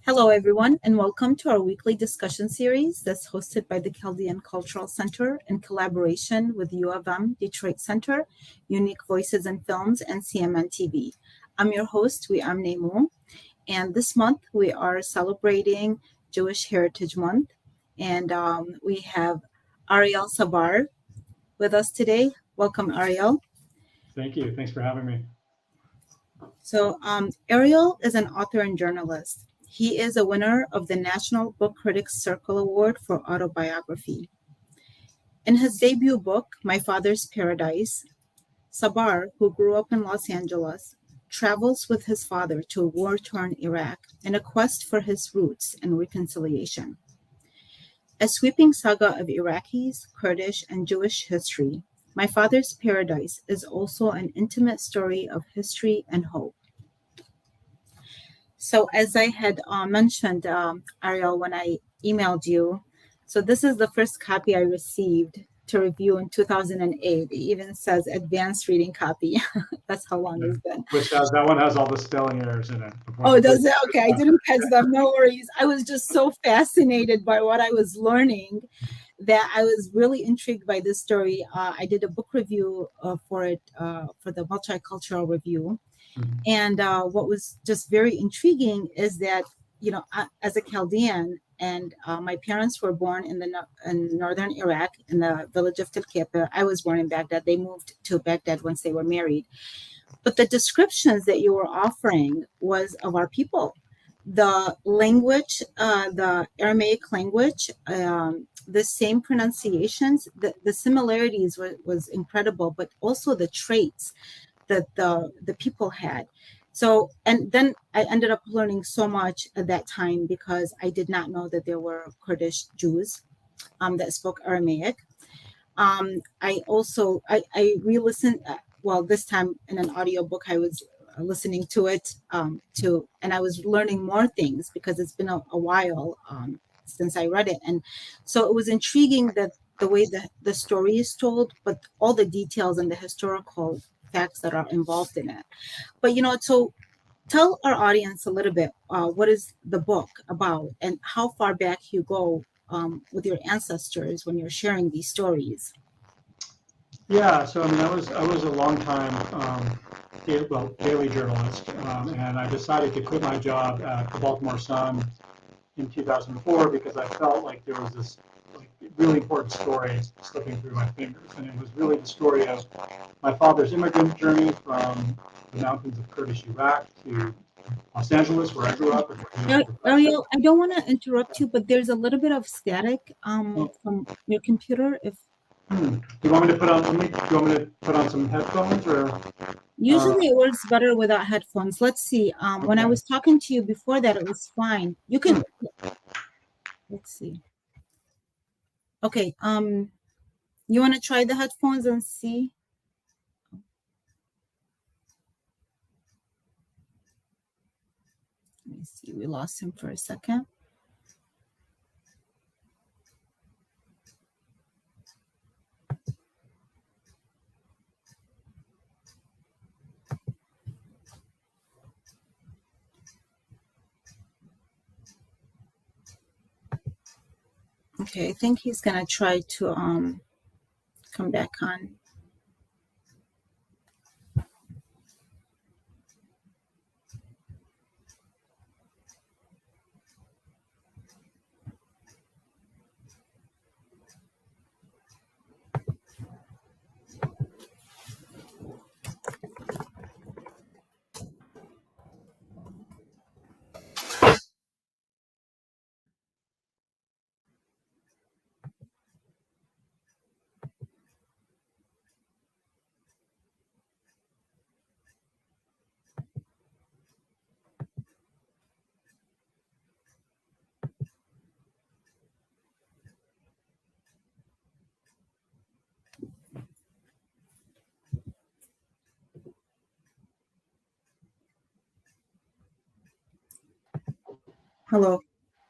Hello, everyone, and welcome to our weekly discussion series that's hosted by the Chaldean Cultural Center in collaboration with U of M Detroit Center, Unique Voices in Films, and CMN TV. I'm your host, Am Nemu, and this month we are celebrating Jewish Heritage Month, and we have Ariel Sabar with us today. Welcome, Ariel. Thank you. Thanks for having me. So, Ariel is an author and journalist. He is a winner of the National Book Critics Circle Award for autobiography. In his debut book, My Father's Paradise, Sabar, who grew up in Los Angeles, travels with his father to a war-torn Iraq in a quest for his roots and reconciliation. A sweeping saga of Iraqis, Kurdish, and Jewish history, My Father's Paradise is also an intimate story of history and hope. So as I had mentioned, Ariel, when I emailed you, so this is the first copy I received to review in 2008. It even says advanced reading copy. That's how long it's been. Which that one has all the spelling errors in it. Oh, does it? Okay, I didn't catch them. No worries. I was just so fascinated by what I was learning that I was really intrigued by this story. I did a book review for it, for the Multicultural Review. And what was just very intriguing is that, as a Chaldean, and my parents were born in northern Iraq in the village of Telkepe. I was born in Baghdad. They moved to Baghdad once they were married. But the descriptions that you were offering was of our people. The language, the Aramaic language, the same pronunciations, the similarities was incredible, but also the traits that the people had. So, and then I ended up learning so much at that time because I did not know that there were Kurdish Jews that spoke Aramaic. I re-listened, this time in an audiobook, I was listening to it and I was learning more things because it's been a while since I read it. And so it was intriguing that the way the story is told, but all the details and the historical facts that are involved in it. But so tell our audience a little bit what is the book about and how far back you go with your ancestors when you're sharing these stories. Yeah, so I was a long time daily journalist, and I decided to quit my job at the Baltimore Sun in 2004 because I felt like there was this really important story slipping through my fingers, and it was really the story of my father's immigrant journey from the mountains of Kurdish Iraq to Los Angeles, where I grew up. Ariel, I don't want to interrupt you, but there's a little bit of static from your computer. If do you want me to put on some headphones, or usually it works better without headphones. Let's see. When I was talking to you before that, it was fine. You can. Let's see. Okay. You want to try the headphones and see? Let me see. We lost him for a second. Okay, I think he's gonna try to come back on. Hello.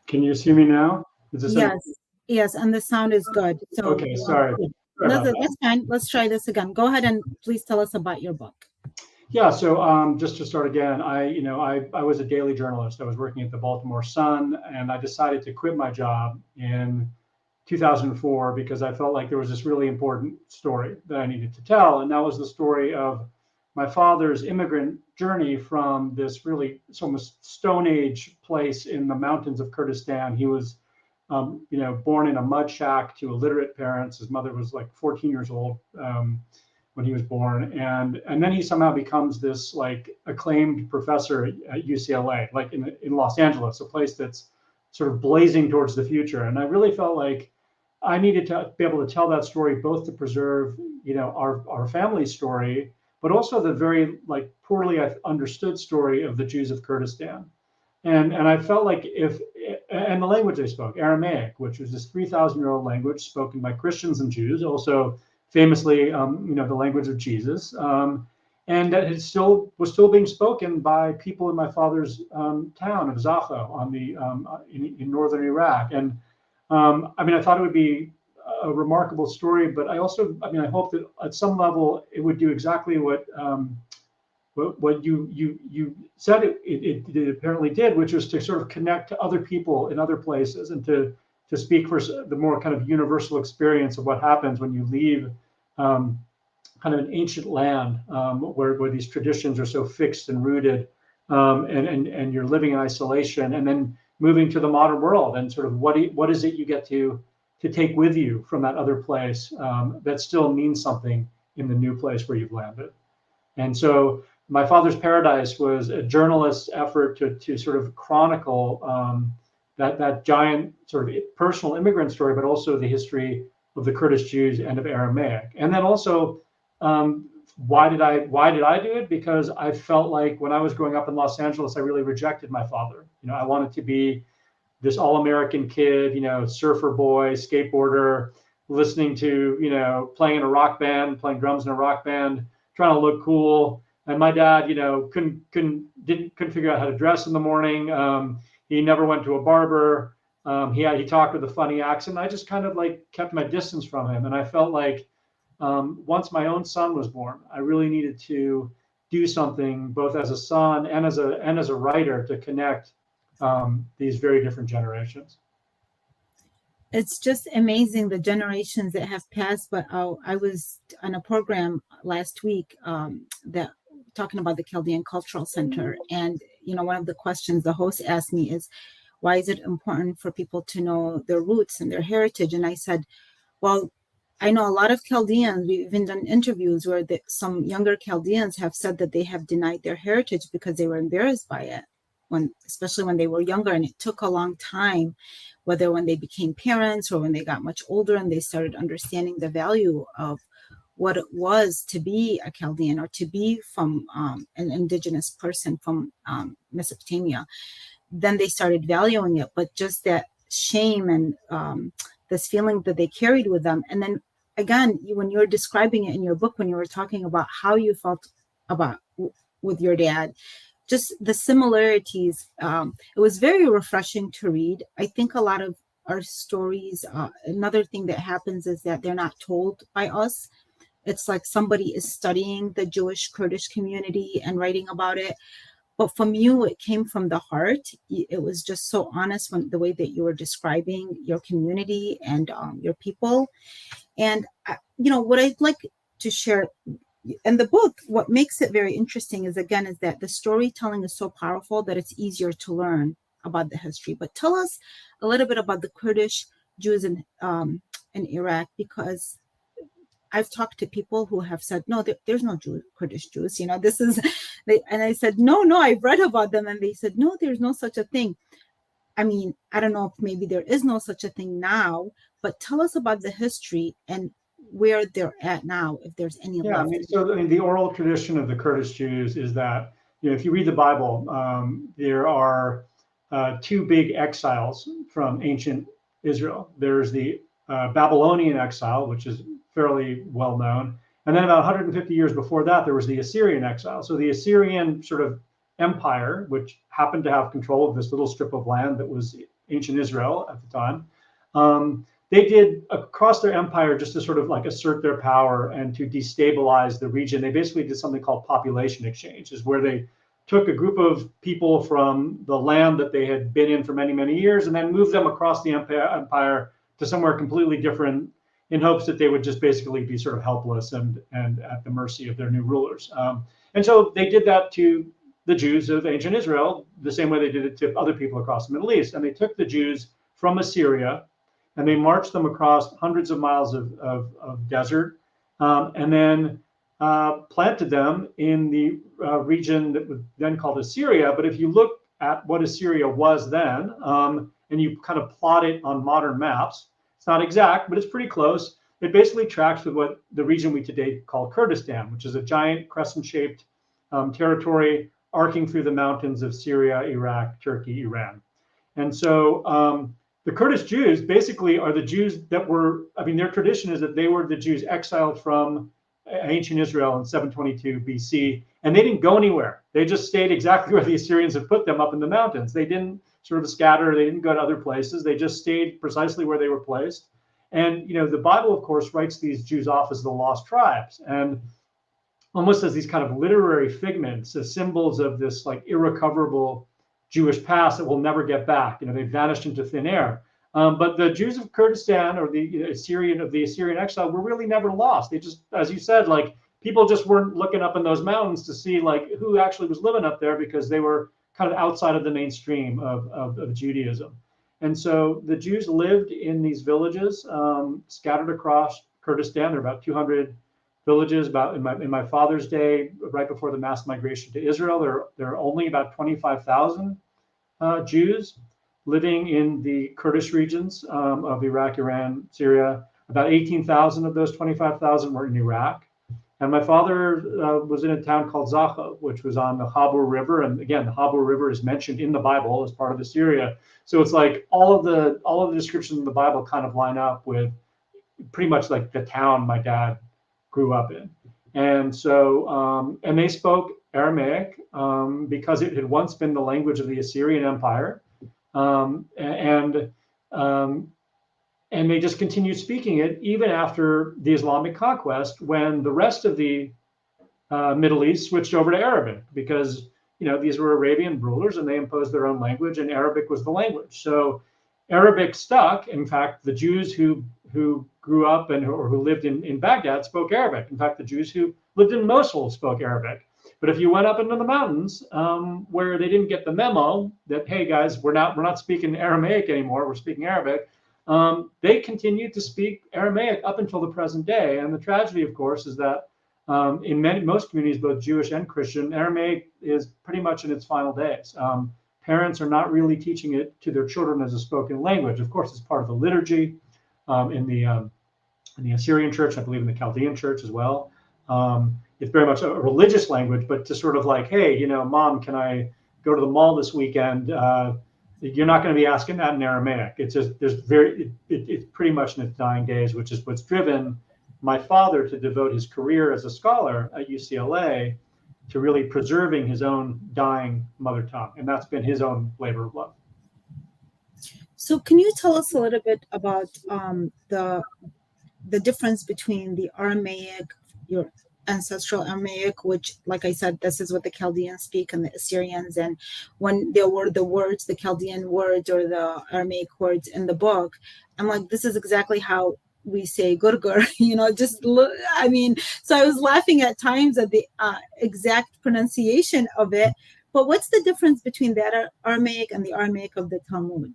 Can you see me now? Yes, and the sound is good. So okay, sorry. That's fine. Let's try this again. Go ahead and please tell us about your book. Yeah, so just to start again, I was a daily journalist. I was working at the Baltimore Sun, and I decided to quit my job in 2004 because I felt like there was this really important story that I needed to tell, and that was the story of my father's immigrant journey from this really almost Stone Age place in the mountains of Kurdistan. He was, born in a mud shack to illiterate parents. His mother was like 14 years old. When he was born, and then he somehow becomes this like acclaimed professor at UCLA, like in Los Angeles, a place that's sort of blazing towards the future. And I really felt like I needed to be able to tell that story, both to preserve, our family story, but also the very like poorly understood story of the Jews of Kurdistan. And I felt like if and the language they spoke, Aramaic, which was this 3,000-year-old language spoken by Christians and Jews, also famously, the language of Jesus, and that it still was still being spoken by people in my father's town of Zaho on the in northern Iraq. And I thought it would be a remarkable story, but I also, I hope that at some level it would do exactly what you said it apparently did, which was to sort of connect to other people in other places and to speak for the more kind of universal experience of what happens when you leave um, kind of an ancient land where these traditions are so fixed and rooted, and you're living in isolation, and then moving to the modern world, and sort of what is it you get to take with you from that other place that still means something in the new place where you've landed. And so my father's paradise was a journalist's effort to sort of chronicle that giant sort of personal immigrant story, but also the history of the Kurdish Jews and of Aramaic. And then also, why did I do it? Because I felt like when I was growing up in Los Angeles, I really rejected my father. I wanted to be this all-American kid, surfer boy, skateboarder, listening to, playing in a rock band, playing drums in a rock band, trying to look cool. And my dad, couldn't figure out how to dress in the morning. He never went to a barber. He talked with a funny accent. I just kind of like kept my distance from him, and I felt like once my own son was born, I really needed to do something both as a son and as a writer to connect these very different generations. It's just amazing the generations that have passed. But I was on a program last week that talking about the Chaldean Cultural Center, and one of the questions the host asked me is, why is it important for people to know their roots and their heritage? And I said, well, I know a lot of Chaldeans. We've even done interviews where some younger Chaldeans have said that they have denied their heritage because they were embarrassed by it, especially when they were younger. And it took a long time, whether when they became parents or when they got much older and they started understanding the value of what it was to be a Chaldean or to be from an indigenous person from Mesopotamia. Then they started valuing it, but just that shame and this feeling that they carried with them. And then again, when you were describing it in your book, when you were talking about how you felt about with your dad, just the similarities, it was very refreshing to read. I think a lot of our stories, another thing that happens is that they're not told by us. It's like somebody is studying the Jewish Kurdish community and writing about it. But from you, it came from the heart. It was just so honest when the way that you were describing your community and your people. And, what I'd like to share in the book, what makes it very interesting is that the storytelling is so powerful that it's easier to learn about the history. But tell us a little bit about the Kurdish Jews in Iraq, because I've talked to people who have said, no, there's no Kurdish Jews. This is, and I said, no, I've read about them. And they said, no, there's no such a thing. I mean, I don't know if maybe there is no such a thing now, but tell us about the history and where they're at now, if there's any Yeah, left. the oral tradition of the Kurdish Jews is that, if you read the Bible, there are two big exiles from ancient Israel. There's the Babylonian exile, which is fairly well known. And then about 150 years before that, there was the Assyrian exile. So the Assyrian sort of empire, which happened to have control of this little strip of land that was ancient Israel at the time, they did across their empire just to sort of like assert their power and to destabilize the region. They basically did something called population exchange, is where they took a group of people from the land that they had been in for many, many years and then moved them across the empire to somewhere completely different in hopes that they would just basically be sort of helpless and at the mercy of their new rulers. And so they did that to the Jews of ancient Israel the same way they did it to other people across the Middle East. And they took the Jews from Assyria and they marched them across hundreds of miles of desert, and then planted them in the region that was then called Assyria. But if you look at what Assyria was then, and you kind of plot it on modern maps, it's not exact, but it's pretty close. It basically tracks with what the region we today call Kurdistan, which is a giant crescent-shaped territory arcing through the mountains of Syria, Iraq, Turkey, Iran. And so the Kurdish Jews basically are the Jews that were, I mean, their tradition is that they were the Jews exiled from ancient Israel in 722 BC, and they didn't go anywhere. They just stayed exactly where the Assyrians had put them, up in the mountains. They didn't sort of scatter. They didn't go to other places. They just stayed precisely where they were placed. And, you know, the Bible, of course, writes these Jews off as the lost tribes, and almost as these kind of literary figments, as symbols of this like irrecoverable Jewish past that we'll never get back. You know, they vanished into thin air. But the Jews of Kurdistan, or the Assyrian exile, were really never lost. They just, as you said, like people just weren't looking up in those mountains to see like who actually was living up there, because they were kind of outside of the mainstream of Judaism. And so the Jews lived in these villages scattered across Kurdistan. There are about 200 villages. About in my father's day, right before the mass migration to Israel, there are only about 25,000 Jews living in the Kurdish regions of Iraq, Iran, Syria. About 18,000 of those 25,000 were in Iraq. And my father was in a town called Zacha, which was on the Habur River. And again, the Habur River is mentioned in the Bible as part of Assyria. So it's like all of the descriptions in the Bible kind of line up with pretty much like the town my dad grew up in. And so, and they spoke Aramaic because it had once been the language of the Assyrian Empire. And they just continued speaking it even after the Islamic conquest, when the rest of the Middle East switched over to Arabic, because these were Arabian rulers and they imposed their own language, and Arabic was the language. So Arabic stuck. In fact, the Jews who grew up or who lived in Baghdad spoke Arabic. In fact, the Jews who lived in Mosul spoke Arabic. But if you went up into the mountains where they didn't get the memo that, hey guys, we're not speaking Aramaic anymore, we're speaking Arabic, they continued to speak Aramaic up until the present day. And the tragedy, of course, is that in most communities, both Jewish and Christian, Aramaic is pretty much in its final days. Parents are not really teaching it to their children as a spoken language. Of course, it's part of the liturgy in the Assyrian church, I believe in the Chaldean church as well. It's very much a religious language, but to sort of like, hey, Mom, can I go to the mall this weekend? You're not going to be asking that in Aramaic. It's just it's pretty much in its dying days, which is what's driven my father to devote his career as a scholar at UCLA to really preserving his own dying mother tongue, and that's been his own labor of love. So, can you tell us a little bit about the difference between the Aramaic, your ancestral Aramaic, which, like I said, this is what the Chaldeans speak, and the Assyrians, and when there were the words, the Chaldean words or the Aramaic words in the book, I'm like, this is exactly how we say gurgur, just look, so I was laughing at times at the exact pronunciation of it. But what's the difference between that Aramaic and the Aramaic of the Talmud?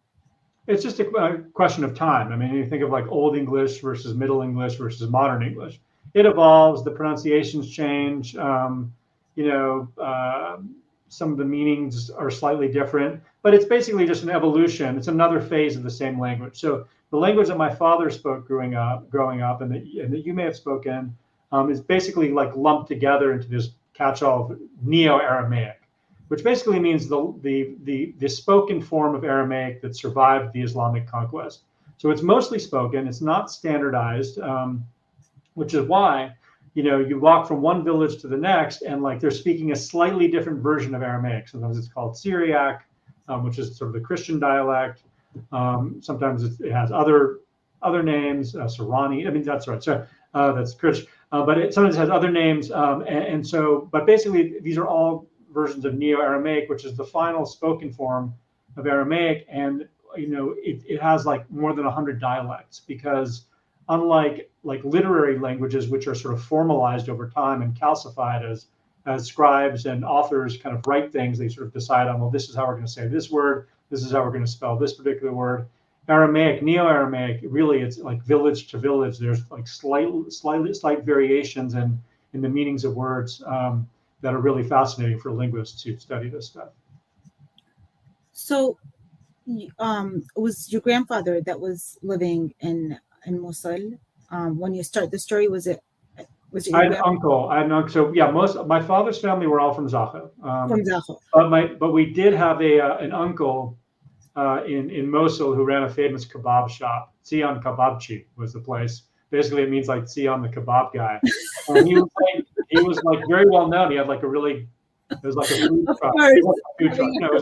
It's just a question of time. You think of like Old English versus Middle English versus Modern English. It evolves, the pronunciations change, some of the meanings are slightly different, but it's basically just an evolution. It's another phase of the same language. So the language that my father spoke growing up and that you may have spoken is basically like lumped together into this catch-all of Neo-Aramaic, which basically means the spoken form of Aramaic that survived the Islamic conquest. So it's mostly spoken, it's not standardized, which is why, you walk from one village to the next and like they're speaking a slightly different version of Aramaic. Sometimes it's called Syriac, which is sort of the Christian dialect. Sometimes it has other other names, Sarani. I mean, that's right. So that's Kurdish, but it sometimes has other names. And so, but basically, these are all versions of Neo-Aramaic, which is the final spoken form of Aramaic. And it has like more than 100 dialects, because unlike like literary languages, which are sort of formalized over time and calcified as scribes and authors kind of write things, they sort of decide on, well, this is how we're going to say this word, this is how we're going to spell this particular word. Aramaic, Neo-Aramaic, really, it's like village to village. There's like slight variations in the meanings of words that are really fascinating for linguists to study this stuff. So, was your grandfather that was living in Mosul when you start the story? Was it your I had an uncle. So yeah, my father's family were all from Zaha. from Zaho? But we did have an uncle in Mosul who ran a famous kebab shop. Sion Kebabchi was the place. Basically, it means like Sion the kebab guy. And he was like very well known. He had like it was like a food truck. It was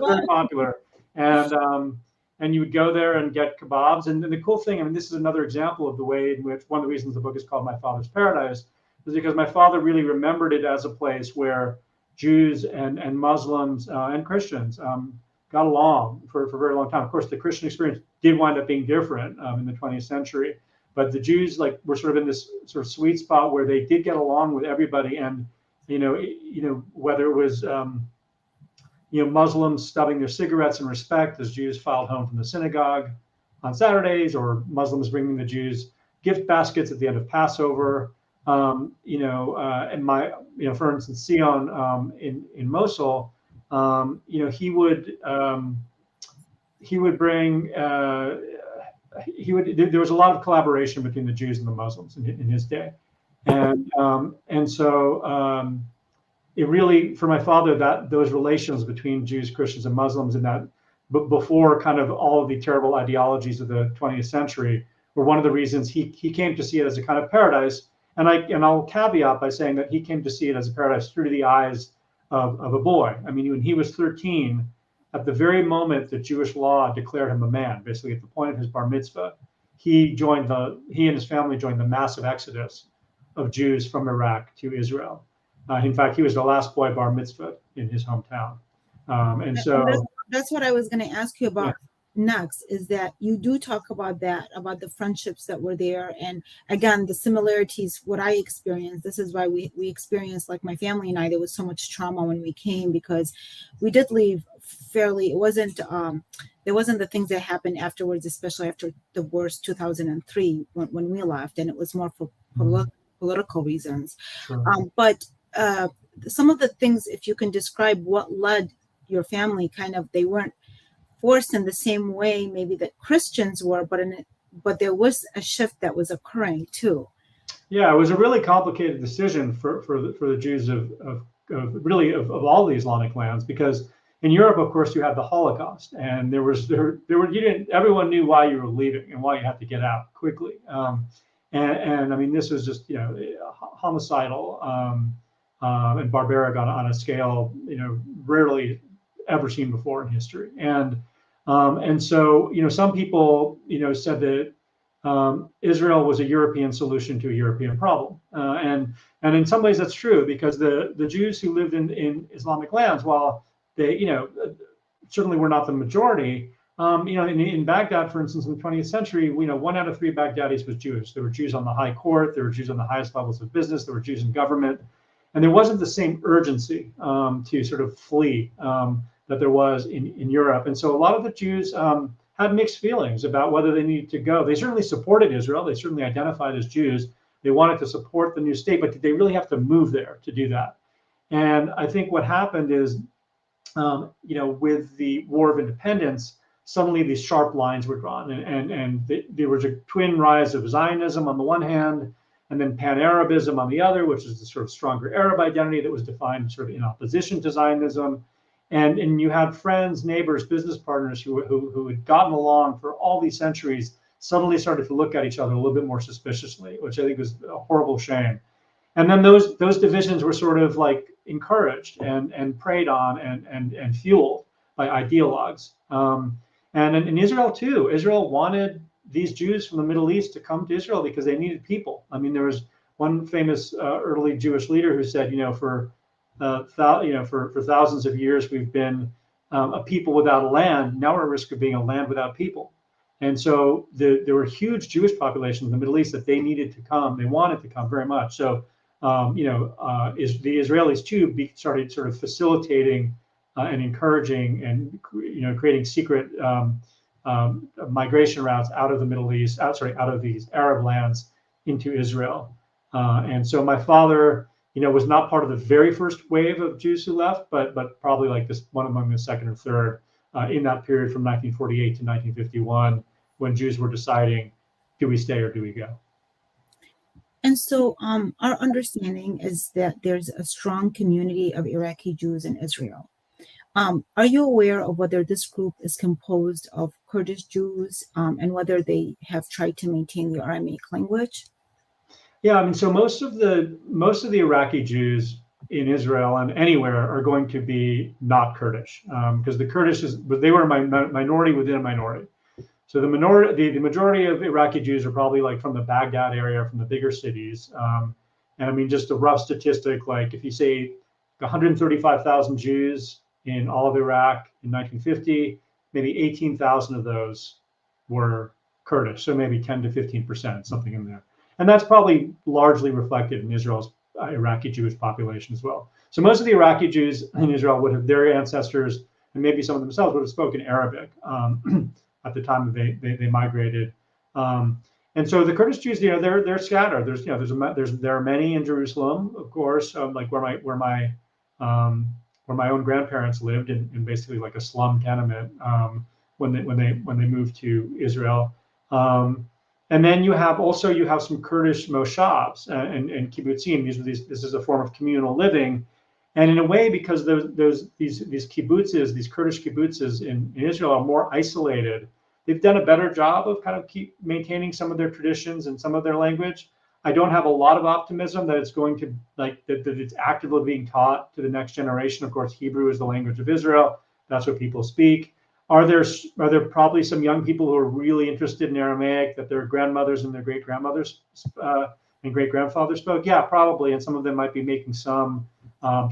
very popular. And you would go there and get kebabs. And the cool thing, I mean, this is another example of the way in which one of the reasons the book is called My Father's Paradise is because my father really remembered it as a place where Jews and Muslims and Christians got along for a very long time. Of course, the Christian experience did wind up being different in the 20th century, but the Jews were sort of in this sort of sweet spot where they did get along with everybody. And whether it was Muslims stubbing their cigarettes in respect as Jews filed home from the synagogue on Saturdays, or Muslims bringing the Jews gift baskets at the end of Passover. And for instance, Sion in Mosul, he would bring. There was a lot of collaboration between the Jews and the Muslims in his day, and so it really, for my father, that those relations between Jews, Christians, and Muslims, and that before kind of all of the terrible ideologies of the 20th century, were one of the reasons he came to see it as a kind of paradise. And I'll caveat by saying that he came to see it as a paradise through the eyes of a boy. I mean, when he was 13, at the very moment that Jewish law declared him a man, basically at the point of his bar mitzvah, he and his family joined the massive exodus of Jews from Iraq to Israel. In fact, he was the last boy bar mitzvah in his hometown. And so that's what I was going to ask you about next, is that you do talk about that, about the friendships that were there. And again, the similarities, what I experienced, this is why we experienced, like my family and I, there was so much trauma when we came, because we did leave fairly, there wasn't the things that happened afterwards, especially after the worst 2003 when we left, and it was more for political reasons. Sure. But some of the things, if you can describe what led your family, kind of, they weren't forced in the same way maybe that Christians were, but there was a shift that was occurring too. Yeah, it was a really complicated decision for the Jews of all the Islamic lands, because in Europe, of course, you had the Holocaust, and everyone knew why you were leaving and why you had to get out quickly. And I mean, this was just homicidal and barbaric on a scale rarely ever seen before in history. And so some people said that Israel was a European solution to a European problem, and in some ways that's true, because the Jews who lived in Islamic lands, while they certainly were not the majority, in Baghdad, for instance, in the 20th century, 1 out of 3 Baghdadis was Jewish. There were Jews on the high court, there were Jews on the highest levels of business, there were Jews in government, and there wasn't the same urgency to sort of flee that there was in Europe. And so a lot of the Jews had mixed feelings about whether they needed to go. They certainly supported Israel. They certainly identified as Jews. They wanted to support the new state, but did they really have to move there to do that? And I think what happened is, with the War of Independence, suddenly these sharp lines were drawn, and there was a twin rise of Zionism on the one hand, and then Pan-Arabism on the other, which is the sort of stronger Arab identity that was defined sort of in opposition to Zionism. And you had friends, neighbors, business partners who had gotten along for all these centuries suddenly started to look at each other a little bit more suspiciously, which I think was a horrible shame. And then those divisions were sort of like encouraged and preyed on and fueled by ideologues. And in Israel too, Israel wanted these Jews from the Middle East to come to Israel because they needed people. I mean, there was one famous early Jewish leader who said, for thousands of years we've been a people without a land. Now we're at risk of being a land without people. And so there were huge Jewish populations in the Middle East that they needed to come. They wanted to come very much. So, the Israelis too started sort of facilitating and encouraging and creating secret migration routes out of the Middle East, out of these Arab lands into Israel. And so my father, was not part of the very first wave of Jews who left, but probably like this one among the second or third in that period from 1948 to 1951, when Jews were deciding, do we stay or do we go? And so our understanding is that there's a strong community of Iraqi Jews in Israel. Are you aware of whether this group is composed of Kurdish Jews and whether they have tried to maintain the Aramaic language? Yeah, I mean, so most of the Iraqi Jews in Israel and anywhere are going to be not Kurdish, because the Kurdish they were a minority within a minority. So the majority of Iraqi Jews are probably like from the Baghdad area, from the bigger cities. And I mean, just a rough statistic, like if you say 135,000 Jews in all of Iraq in 1950, maybe 18,000 of those were Kurdish. So maybe 10 to 15%, something in there. And that's probably largely reflected in Israel's Iraqi Jewish population as well. So most of the Iraqi Jews in Israel would have, their ancestors, and maybe some of themselves, would have spoken Arabic at the time that they migrated. And so the Kurdish Jews, they're scattered. There are many in Jerusalem, of course, like where my own grandparents lived in basically like a slum tenement when they moved to Israel. And then you have some Kurdish moshavs and kibbutzim. This is a form of communal living, and in a way, because these kibbutzes, these Kurdish kibbutzes in Israel are more isolated, they've done a better job of kind of keep maintaining some of their traditions and some of their language. I don't have a lot of optimism that it's going to that it's actively being taught to the next generation. Of course, Hebrew is the language of Israel. That's what people speak. Are there probably some young people who are really interested in Aramaic that their grandmothers and their great grandmothers and great grandfathers spoke? Yeah, probably, and some of them might be making some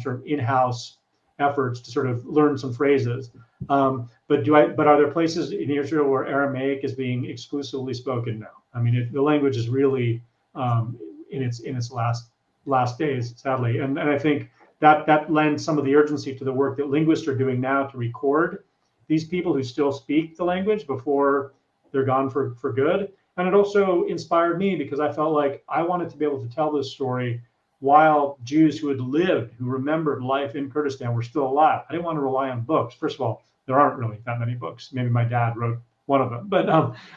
sort of in-house efforts to sort of learn some phrases. But are there places in Israel where Aramaic is being exclusively spoken? No. I mean, the language is really in its last days, sadly, and I think that lends some of the urgency to the work that linguists are doing now to record these people who still speak the language before they're gone for good. And it also inspired me because I felt like I wanted to be able to tell this story while Jews who had lived, who remembered life in Kurdistan, were still alive. I didn't want to rely on books. First of all, there aren't really that many books. Maybe my dad wrote one of them,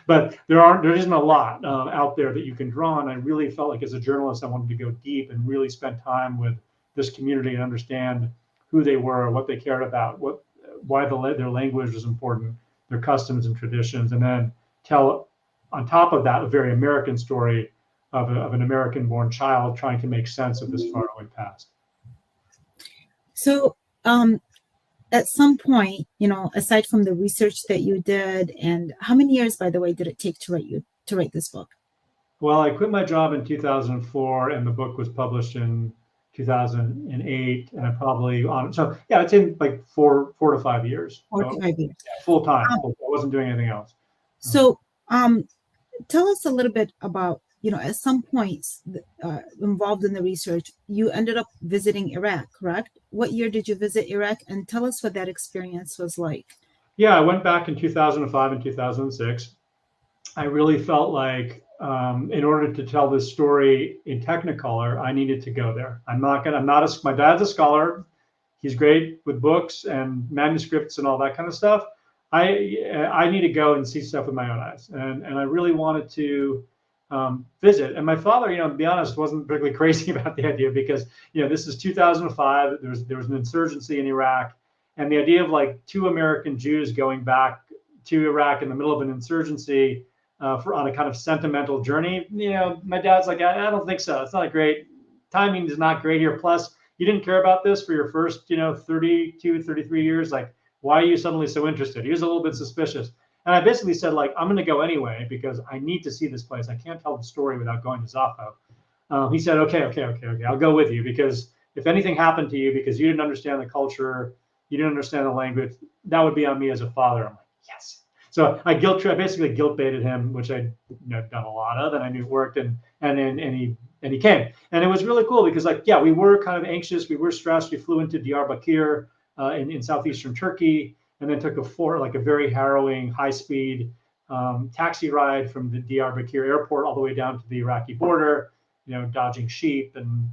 but there isn't a lot out there that you can draw on. I really felt like as a journalist, I wanted to go deep and really spend time with this community and understand who they were, what they cared about, why their language was important, their customs and traditions, and then tell on top of that a very American story of an American-born child trying to make sense of this faraway past. So at some point, aside from the research that you did, and how many years, by the way, did it take to write this book? Well, I quit my job in 2004, and the book was published in 2008, and I probably it's in like 4 to 5 years. 4 to 5 years. Full time. I wasn't doing anything else. So tell us a little bit about, at some points involved in the research, you ended up visiting Iraq, correct? What year did you visit Iraq? And tell us what that experience was like. Yeah, I went back in 2005 and 2006. I really felt like in order to tell this story in Technicolor, I needed to go there. My dad's a scholar. He's great with books and manuscripts and all that kind of stuff. I need to go and see stuff with my own eyes. And I really wanted to visit. And my father, to be honest, wasn't particularly crazy about the idea because, this is 2005. There was an insurgency in Iraq. And the idea of like 2 American Jews going back to Iraq in the middle of an insurgency on a kind of sentimental journey, my dad's like, I don't think so. It's not a great timing is not great here. Plus, you didn't care about this for your first, 32, 33 years. Like, why are you suddenly so interested? He was a little bit suspicious. And I basically said, like, I'm going to go anyway because I need to see this place. I can't tell the story without going to Zapo. He said, okay, I'll go with you because if anything happened to you because you didn't understand the culture, you didn't understand the language, that would be on me as a father. I'm like, yes. So I basically guilt baited him, which I'd done a lot of, and I knew it worked, and he came, and it was really cool because, like, yeah, we were kind of anxious, we were stressed. We flew into Diyarbakir in southeastern Turkey, and then took a very harrowing high speed taxi ride from the Diyarbakir airport all the way down to the Iraqi border, dodging sheep and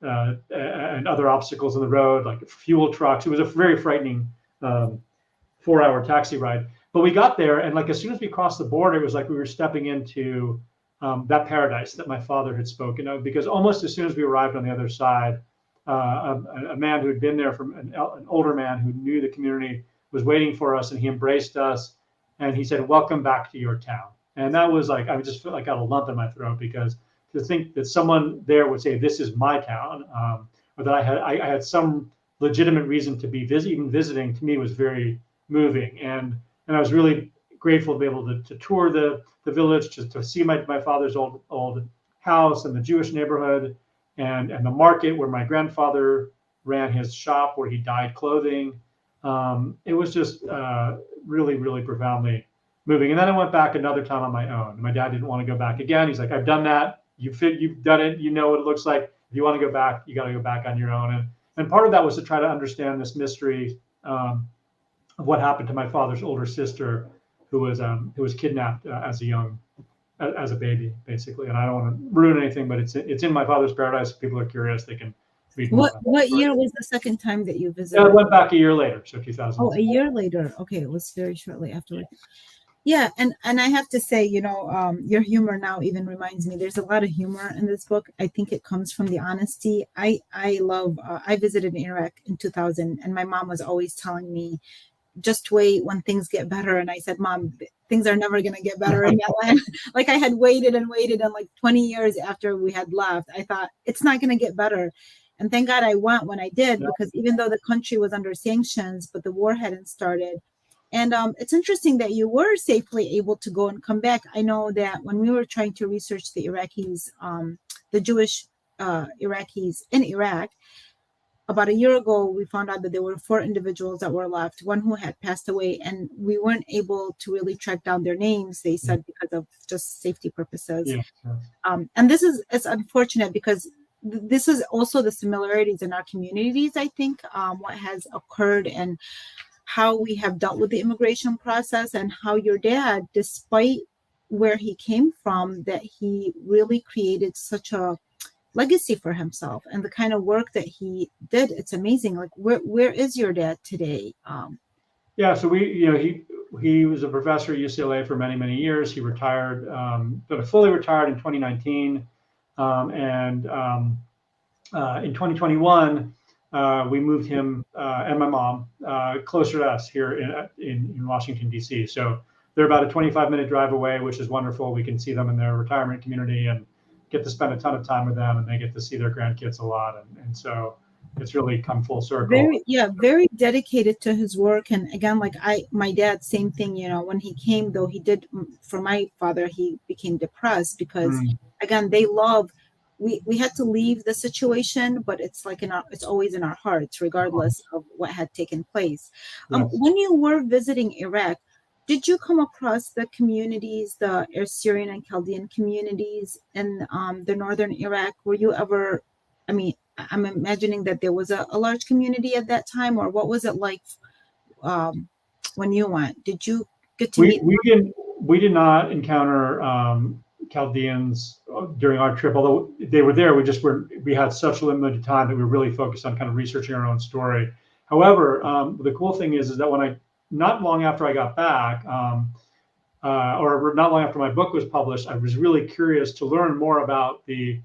and other obstacles on the road, like fuel trucks. It was a very frightening 4-hour taxi ride. But we got there, and like as soon as we crossed the border, it was like we were stepping into that paradise that my father had spoken of. Because almost as soon as we arrived on the other side, a man who had been there, from an older man who knew the community, was waiting for us, and he embraced us, and he said, "Welcome back to your town." And that was like, I just felt like I got a lump in my throat, because to think that someone there would say, "This is my town," or that I had some legitimate reason to be even visiting, to me was very moving. And I was really grateful to be able to tour the village, to see my father's old house and the Jewish neighborhood, and the market where my grandfather ran his shop where he dyed clothing. It was just really, really profoundly moving. And then I went back another time on my own. My dad didn't want to go back again. He's like, "I've done that. You've done it. You know what it looks like. If you want to go back, you got to go back on your own." And part of that was to try to understand this mystery of what happened to my father's older sister, who was kidnapped as a baby, basically. And I don't want to ruin anything, but it's in My Father's Paradise. If people are curious, they can read more about What that. year was the second time that you Yeah, visited? I went back a year later, so 2000. Oh, a year later. Okay, it was very shortly afterward. Yeah, and I have to say, your humor now even reminds me. There's a lot of humor in this book. I think it comes from the honesty. I love. I visited Iraq in 2000, and my mom was always telling me, "Just wait when things get better." And I said, "Mom, things are never going to get better in that land." Like I had waited and waited, and like 20 years after we had left, I thought it's not going to get better. And thank God I went when I did, Yeah. because even though the country was under sanctions, but the war hadn't started. And it's interesting that you were safely able to go and come back. I know that when we were trying to research the Iraqis, the Jewish Iraqis in Iraq, about a year ago, we found out that there were 4 individuals that were left, one who had passed away, and we weren't able to really track down their names, they said, because of just safety purposes. Yeah. And it's unfortunate, because this is also the similarities in our communities, I think, what has occurred and how we have dealt with the immigration process, and how your dad, despite where he came from, that he really created such a legacy for himself, and the kind of work that he did. It's amazing. Like, where is your dad today? Yeah, so he was a professor at UCLA for many, many years. He retired, but fully retired in 2019, and in 2021 we moved him and my mom closer to us here in Washington, D.C. So they're about a 25-minute drive away, which is wonderful. We can see them in their retirement community and get to spend a ton of time with them, and they get to see their grandkids a lot, and so it's really come full circle. Very dedicated to his work. And again, like my dad, same thing. When he came, though, he did, for my father, he became depressed because again, they love. We had to leave the situation, but it's like it's always in our hearts, regardless of what had taken place. Yes. When you were visiting Iraq, did you come across the communities, the Assyrian and Chaldean communities in the northern Iraq? Were you ever, I mean, I'm imagining that there was a large community at that time, or what was it like when you went? Did you get to meet? We did not encounter Chaldeans during our trip, although they were there. We had such limited time that we were really focused on kind of researching our own story. However, the cool thing is that not long after I got back, or not long after my book was published, I was really curious to learn more about the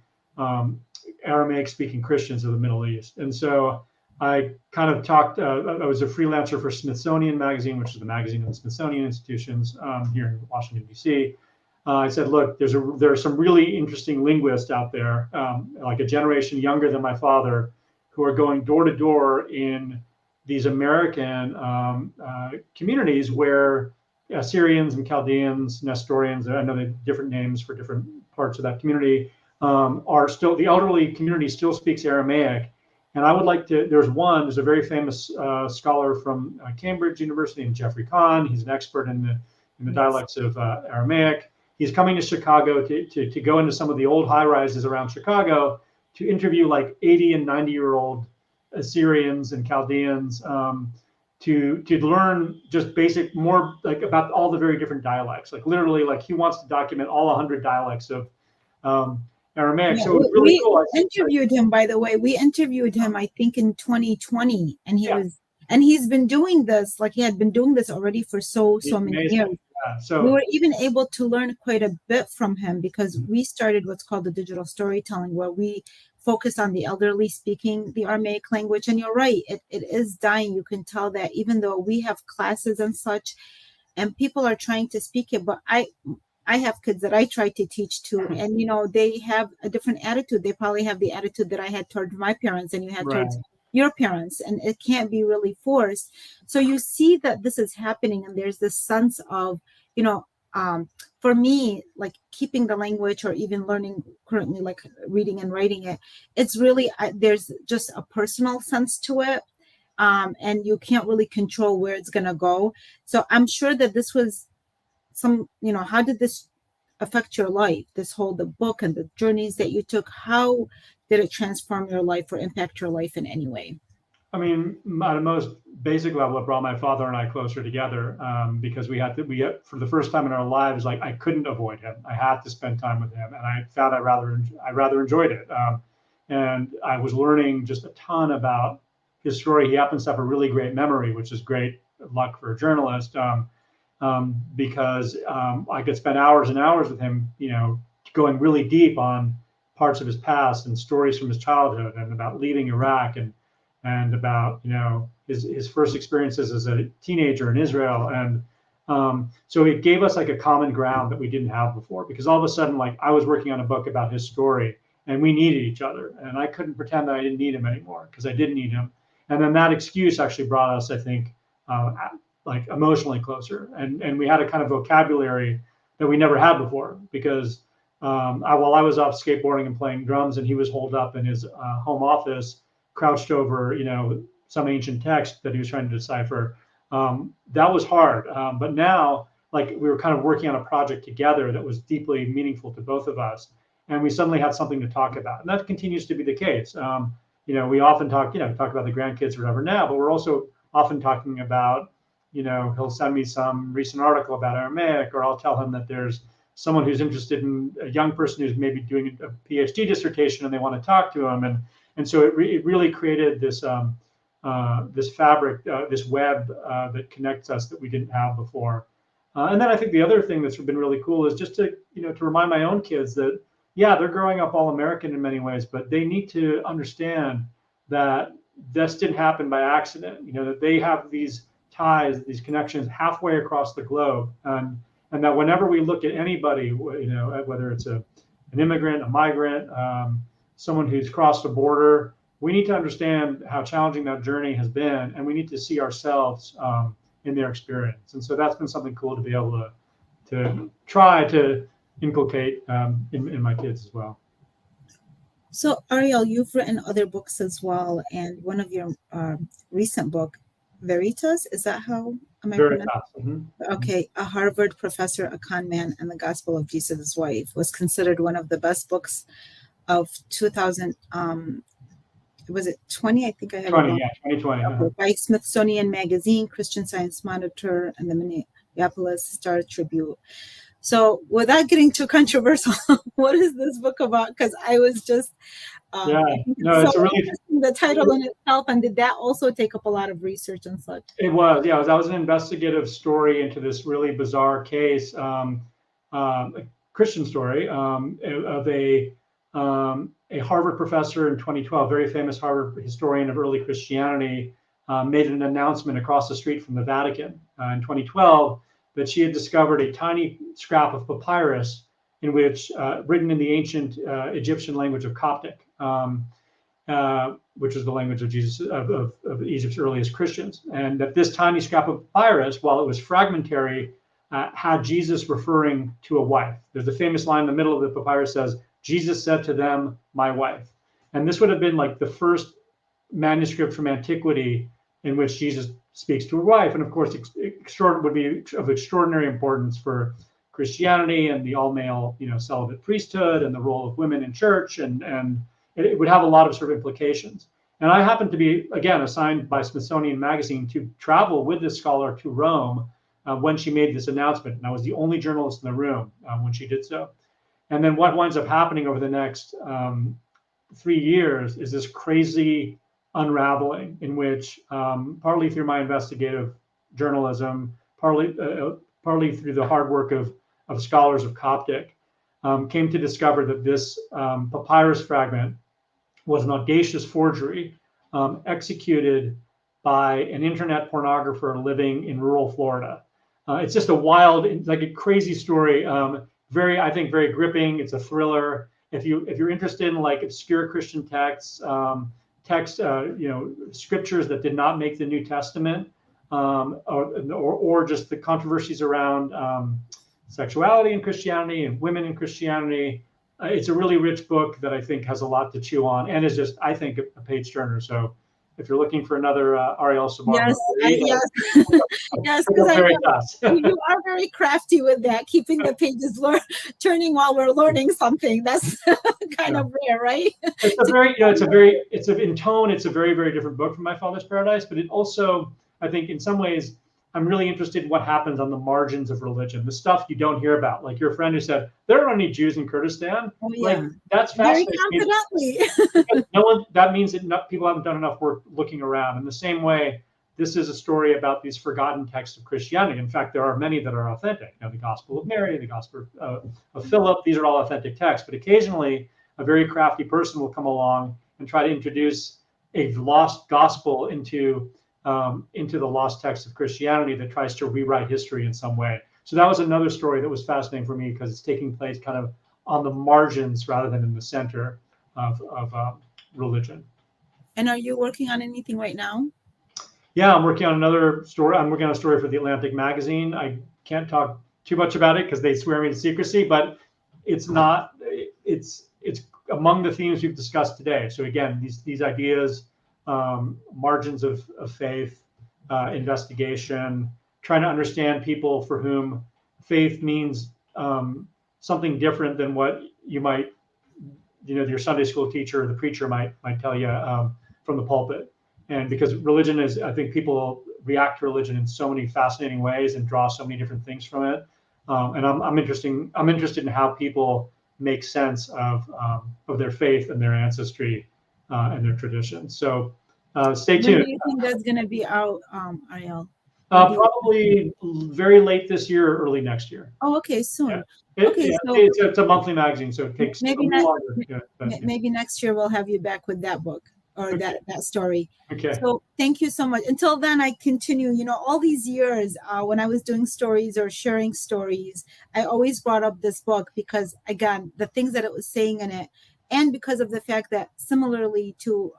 Aramaic-speaking Christians of the Middle East. And so I kind of talked, I was a freelancer for Smithsonian Magazine, which is the magazine of the Smithsonian institutions here in Washington, D.C. I said, look, there are some really interesting linguists out there, like a generation younger than my father, who are going door to door in these American communities where Assyrians and Chaldeans, Nestorians, I know they have different names for different parts of that community, are still, the elderly community still speaks Aramaic. And I would like to, there's a very famous scholar from Cambridge University named Jeffrey Kahn. He's an expert in the dialects of Aramaic. He's coming to Chicago to go into some of the old high rises around Chicago to interview like 80 and 90-year-old Assyrians and Chaldeans, to learn just basic, more like about all the very different dialects. Like literally, like he wants to document all 100 dialects of Aramaic. Yeah, So it was really cool. Interviewed him, by the way. We interviewed him, I think, in 2020, and Yeah. he's been doing this, like he had been doing this already for so many Amazing. years. Yeah. So we were even able to learn quite a bit from him because we started what's called the digital storytelling, where we focus on the elderly speaking the Aramaic language. And you're right, it is dying. You can tell that even though we have classes and such, and people are trying to speak it, but I have kids that I try to teach to, and they have a different attitude. They probably have the attitude that I had towards my parents and you had right. towards your parents, and it can't be really forced. So you see that this is happening, and there's this sense of, for me, like keeping the language or even learning currently, like reading and writing it, it's really, there's just a personal sense to it. And you can't really control where it's going to go. So I'm sure that this was how did this affect your life? The book and the journeys that you took, how did it transform your life or impact your life in any way? I mean, at a most basic level, it brought my father and I closer together, because for the first time in our lives, like I couldn't avoid him. I had to spend time with him, and I found I rather enjoyed it. And I was learning just a ton about his story. He happens to have a really great memory, which is great luck for a journalist, because I could spend hours and hours with him, going really deep on parts of his past and stories from his childhood and about leaving Iraq and about his first experiences as a teenager in Israel. And so it gave us like a common ground that we didn't have before, because all of a sudden, like I was working on a book about his story and we needed each other, and I couldn't pretend that I didn't need him anymore, because I did need him. And then that excuse actually brought us, I think, like emotionally closer, and we had a kind of vocabulary that we never had before, because while I was off skateboarding and playing drums and he was holed up in his home office, crouched over, some ancient text that he was trying to decipher. That was hard. But now, like, we were kind of working on a project together that was deeply meaningful to both of us, and we suddenly had something to talk about. And that continues to be the case. We often talk about the grandkids or whatever now, but we're also often talking about, he'll send me some recent article about Aramaic, or I'll tell him that there's someone who's interested in a young person who's maybe doing a PhD dissertation and they want to talk to him. And so it really created this this fabric, this web that connects us that we didn't have before. And then I think the other thing that's been really cool is just to remind my own kids that, yeah, they're growing up all American in many ways, but they need to understand that this didn't happen by accident. That they have these ties, these connections halfway across the globe, and that whenever we look at anybody, whether it's an immigrant, a migrant, someone who's crossed a border, we need to understand how challenging that journey has been, and we need to see ourselves in their experience. And so that's been something cool to be able to try to inculcate in my kids as well. So Ariel, you've written other books as well, and one of your recent book, Veritas, is that how am I Veritas. Mm-hmm. Okay, a Harvard professor, a con man, and the Gospel of Jesus' Wife was considered one of the best books of 2000. Was it 20? I think I have 20, yeah, 2020. Okay, by Smithsonian Magazine, Christian Science Monitor, and the Minneapolis Star Tribune. So, without getting too controversial, what is this book about? Because I was just it's a really interesting, the title in itself, and did that also take up a lot of research and such? It was, yeah. That was an investigative story into this really bizarre case, a Christian story of a Harvard professor in 2012, very famous Harvard historian of early Christianity, made an announcement across the street from the Vatican in 2012 that she had discovered a tiny scrap of papyrus in which, written in the ancient Egyptian language of Coptic, which is the language of Jesus of Egypt's earliest Christians, and that this tiny scrap of papyrus, while it was fragmentary, had Jesus referring to a wife. There's a famous line in the middle of the papyrus says, "Jesus said to them, my wife," and this would have been like the first manuscript from antiquity in which Jesus speaks to a wife, and of course, would be of extraordinary importance for Christianity and the all-male, celibate priesthood and the role of women in church, and it would have a lot of sort of implications. And I happened to be, again, assigned by Smithsonian Magazine to travel with this scholar to Rome when she made this announcement, and I was the only journalist in the room when she did so. And then what winds up happening over the next 3 years is this crazy unraveling in which, partly through my investigative journalism, partly through the hard work of scholars of Coptic, came to discover that this papyrus fragment was an audacious forgery executed by an internet pornographer living in rural Florida. It's just a wild, like a crazy story. I think very gripping. It's a thriller. If you're interested in like obscure Christian texts, scriptures that did not make the New Testament, or just the controversies around sexuality in Christianity and women in Christianity. It's a really rich book that I think has a lot to chew on, and is just, I think, a page turner. So if you're looking for another Ariel Sabar, yes, yes, because you are very crafty with that, keeping the pages turning while we're learning something. That's kind of rare, right? In tone, it's a very, very different book from My Father's Paradise, but it also, I think, in some ways, I'm really interested in what happens on the margins of religion, the stuff you don't hear about. Like your friend who said, there aren't any Jews in Kurdistan. Oh, yeah. Like, that's fascinating. Very confidently. That means that people haven't done enough work looking around. In the same way, this is a story about these forgotten texts of Christianity. In fact, there are many that are authentic. The Gospel of Mary, the Gospel of Philip, these are all authentic texts. But occasionally, a very crafty person will come along and try to introduce a lost gospel into the lost text of Christianity that tries to rewrite history in some way. So that was another story that was fascinating for me because it's taking place kind of on the margins rather than in the center of religion. And are you working on anything right now? Yeah, I'm working on another story. I'm working on a story for the Atlantic magazine. I can't talk too much about it because they swear me to secrecy, but it's among the themes we've discussed today. So again, these ideas, margins of faith, investigation, trying to understand people for whom faith means something different than what you might, your Sunday school teacher or the preacher might tell you from the pulpit. And because religion is, I think people react to religion in so many fascinating ways and draw so many different things from it. And I'm interested in how people make sense of their faith and their ancestry and their traditions. So stay tuned. When do you think that's going to be out, Ariel? Probably very late this year or early next year. Oh, okay, soon. Yeah. So it's a monthly magazine, so it takes longer. Maybe next year we'll have you back with that book or that story. Okay. So thank you so much. Until then, I continue. All these years when I was doing stories or sharing stories, I always brought up this book because, again, the things that it was saying in it, and because of the fact that similarly to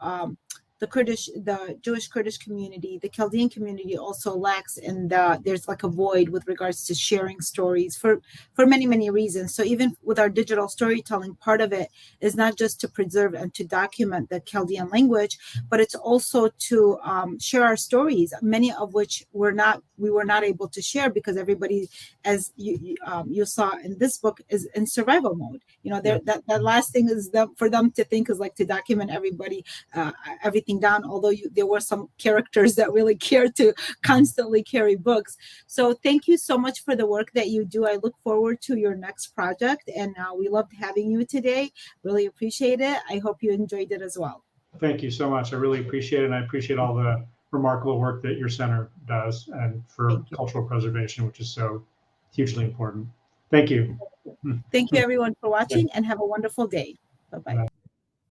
the Jewish Kurdish community, the Chaldean community also lacks, and there's like a void with regards to sharing stories for many, many reasons. So even with our digital storytelling, part of it is not just to preserve and to document the Chaldean language, but it's also to share our stories, many of which we were not able to share because everybody, as you saw in this book, is in survival mode. That last thing is for them to think is like to document everybody, everything down, although there were some characters that really cared to constantly carry books. So thank you so much for the work that you do. I look forward to your next project, and we loved having you today. Really appreciate it. I hope you enjoyed it as well. Thank you so much. I really appreciate it, and I appreciate all the remarkable work that your center does and for cultural preservation, which is so hugely important. Thank you. Thank you everyone for watching, and have a wonderful day. Bye-bye.